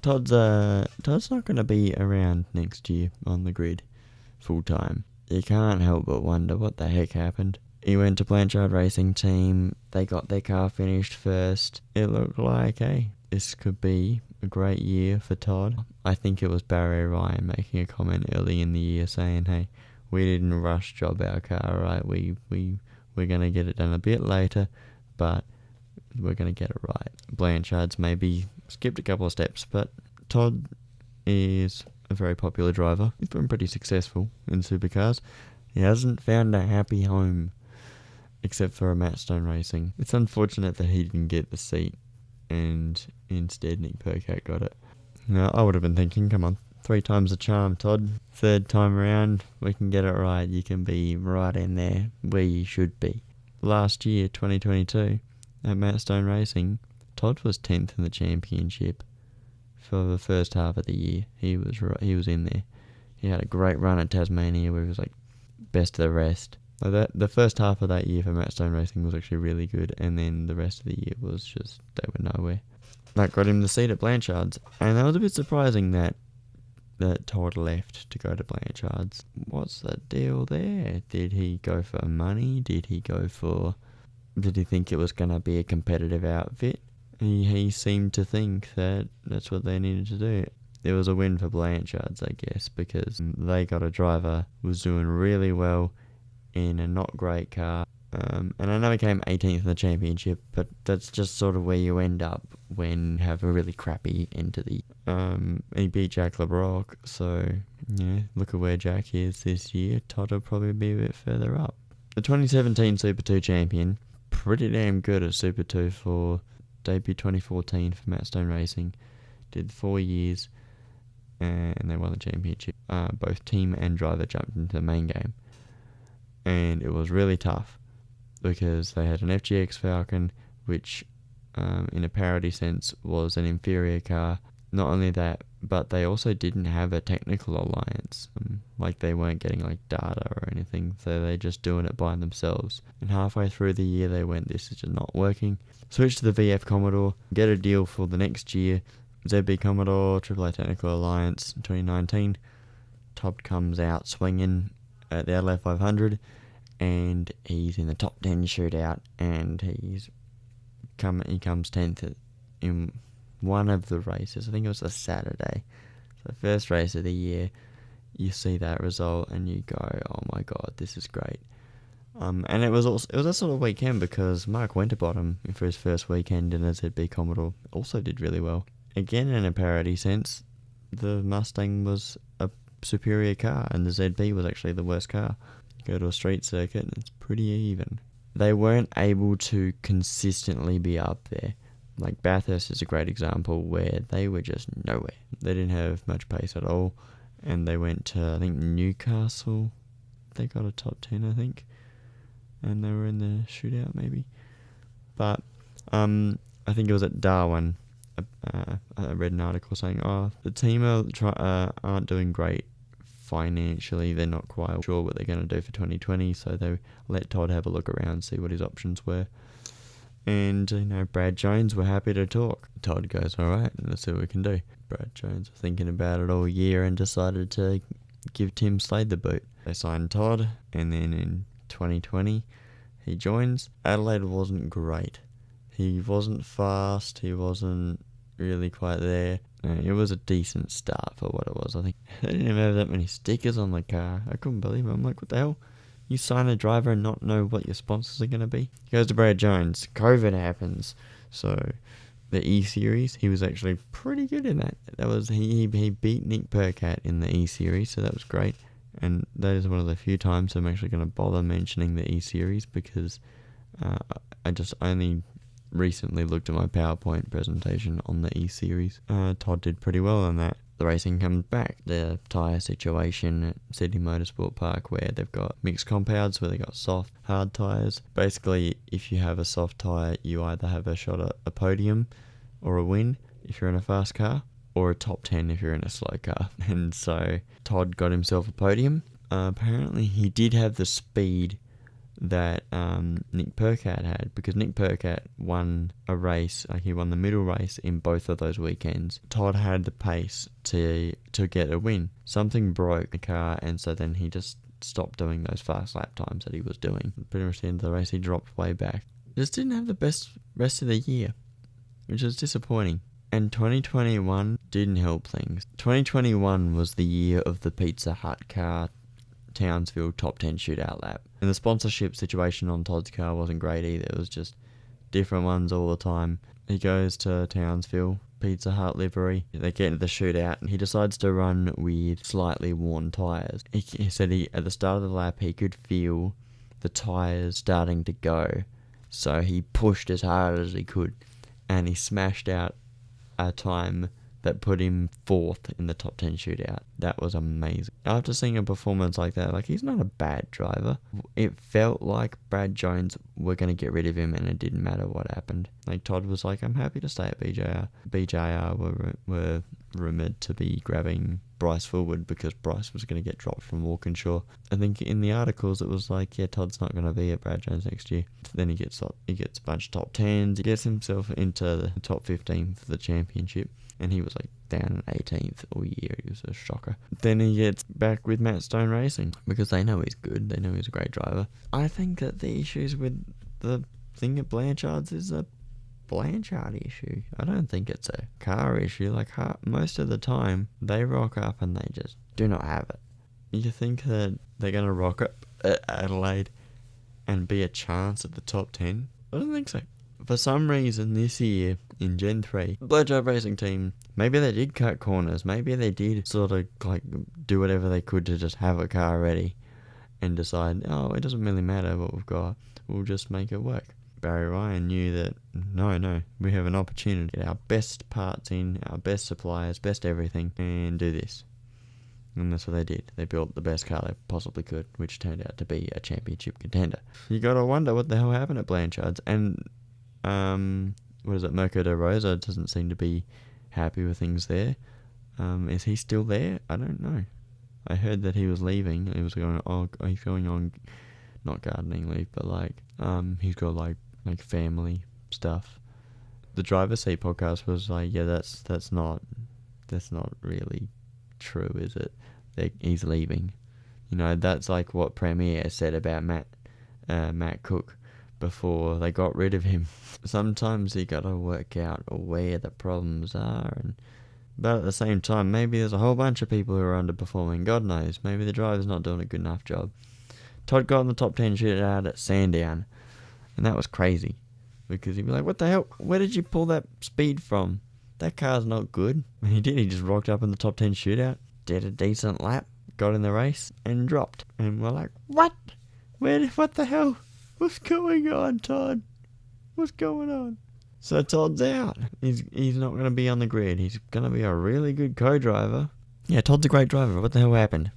Todd's not going to be around next year on the grid full time. You can't help but wonder what the heck happened. He went to Blanchard Racing Team. They got their car finished first. It looked like, hey, this could be a great year for Todd. I think it was Barry Ryan making a comment early in the year saying, hey, we didn't rush job our car, right? We're going to get it done a bit later, but we're going to get it right. Blanchard's maybe skipped a couple of steps, but Todd is a very popular driver. He's been pretty successful in supercars. He hasn't found a happy home except for a Mattstone Racing. It's unfortunate that he didn't get the seat and instead Nick Percat got it. Now, I would have been thinking, come on, 3 times the charm, Todd. 3rd time around, we can get it right. You can be right in there where you should be. Last year, 2022, at Mattstone Racing, Todd was 10th in the championship for the first half of the year. He was in there. He had a great run at Tasmania where he was like best of the rest. The first half of that year for Mattstone Racing was actually really good, and then the rest of the year was just, they were nowhere. That got him the seat at Blanchard's, and that was a bit surprising that Todd left to go to Blanchard's. What's the deal there? Did he go for money? Did he think it was going to be a competitive outfit? He seemed to think that that's what they needed to do. It was a win for Blanchard's, I guess, because they got a driver who was doing really well in a not great car. And I know he came 18th in the championship, but that's just sort of where you end up when you have a really crappy end to the... he beat Jack Le Brocq, so, yeah, look at where Jack is this year. Todd will probably be a bit further up. The 2017 Super 2 champion, pretty damn good at Super 2 for debut 2014 for Mattstone Racing. Did 4 years, and they won the championship. Both team and driver jumped into the main game. And it was really tough, because they had an FGX Falcon, which in a parity sense was an inferior car. Not only that, but they also didn't have a technical alliance. Like they weren't getting like data or anything, so they're just doing it by themselves. And halfway through the year they went, this is just not working. Switch to the VF Commodore, get a deal for the next year. ZB Commodore, AAA Technical Alliance in 2019. Todd comes out swinging at the Adelaide 500. And he's in the top 10 shootout, and he comes 10th in one of the races. I think it was a Saturday. So first race of the year, you see that result and you go, oh my god, this is great. And it was a sort of weekend because Mark Winterbottom, for his first weekend in a ZB Commodore, also did really well. Again, in a parity sense, the Mustang was a superior car and the ZB was actually the worst car. Go to a street circuit and it's pretty even. They weren't able to consistently be up there. Like Bathurst is a great example where they were just nowhere. They didn't have much pace at all, and they went to, I think, Newcastle. They got a top 10, I think, and they were in the shootout maybe. But I think it was at Darwin. I read an article saying, the team aren't doing great financially. They're not quite sure what they're going to do for 2020, so they let Todd have a look around, see what his options were. And, Brad Jones were happy to talk. Todd goes, alright, let's see what we can do. Brad Jones was thinking about it all year and decided to give Tim Slade the boot. They signed Todd, and then in 2020, he joins. Adelaide wasn't great. He wasn't fast, he wasn't really quite there. It was a decent start for what it was. I think they didn't even have that many stickers on the car. I couldn't believe it. I'm like, what the hell? You sign a driver and not know what your sponsors are going to be? He goes to Brad Jones. COVID happens. So the E-Series, he was actually pretty good in that. He beat Nick Percat in the E-Series, so that was great. And that is one of the few times I'm actually going to bother mentioning the E-Series, because I just only recently looked at my PowerPoint presentation on the E-Series. Todd did pretty well on that. The racing comes back. The tyre situation at Sydney Motorsport Park, where they've got mixed compounds, where they got soft, hard tyres. Basically, if you have a soft tyre, you either have a shot at a podium or a win if you're in a fast car, or a top 10 if you're in a slow car. And so Todd got himself a podium. Apparently he did have the speed that Nick Percat had, because Nick Percat won a race, he won the middle race in both of those weekends. Todd had the pace to get a win. Something broke the car, and so then he just stopped doing those fast lap times that he was doing. Pretty much the end of the race, he dropped way back. Just didn't have the best rest of the year, which was disappointing. And 2021 didn't help things. 2021 was the year of the Pizza Hut car Townsville top 10 shootout lap. And the sponsorship situation on Todd's car wasn't great either. It was just different ones all the time. He goes to Townsville, Pizza Hut livery. They get into the shootout, and he decides to run with slightly worn tyres. He said at the start of the lap he could feel the tyres starting to go. So he pushed as hard as he could, and he smashed out a time that put him 4th in the top 10 shootout. That was amazing. After seeing a performance like that, he's not a bad driver. It felt like Brad Jones were going to get rid of him, and it didn't matter what happened. Todd was like, I'm happy to stay at BJR. BJR were rumoured to be grabbing Bryce Fullwood because Bryce was going to get dropped from Walkinshaw. I think in the articles it was like, yeah, Todd's not going to be at Brad Jones next year. Then he gets a bunch of top 10s. He gets himself into the top 15 for the championship. And he was down in 18th all year. He was a shocker. Then he gets back with Matt Stone Racing because they know he's good. They know he's a great driver. I think that the issues with the thing at Blanchard's is a Blanchard issue. I don't think it's a car issue. Most of the time, they rock up and they just do not have it. You think that they're going to rock up at Adelaide and be a chance at the top 10? I don't think so. For some reason this year, in Gen 3, Blanchard Racing Team, maybe they did cut corners, maybe they did sort of do whatever they could to just have a car ready and decide, it doesn't really matter what we've got, we'll just make it work. Barry Ryan knew that, no, we have an opportunity to get our best parts in, our best suppliers, best everything, and do this. And that's what they did. They built the best car they possibly could, which turned out to be a championship contender. You gotta wonder what the hell happened at Blanchard's, and Mirko De Rosa doesn't seem to be happy with things there. Is he still there? I don't know. I heard that he was leaving. He was going on, not gardening leave, but he's got family stuff. The Driver's Seat podcast was that's not really true, is it? He's leaving. That's what Premier said about Matt Cook before they got rid of him. Sometimes you gotta work out where the problems are, but at the same time, maybe there's a whole bunch of people who are underperforming. God knows. Maybe the driver's not doing a good enough job. Todd got in the top 10 shootout at Sandown, and that was crazy, because he'd be like, what the hell? Where did you pull that speed from? That car's not good. And he did. He just rocked up in the top 10 shootout, did a decent lap, got in the race, and dropped. And we're like, what? What the hell? What's going on, Todd? What's going on? So Todd's out. He's not going to be on the grid. He's going to be a really good co-driver. Yeah, Todd's a great driver. What the hell happened?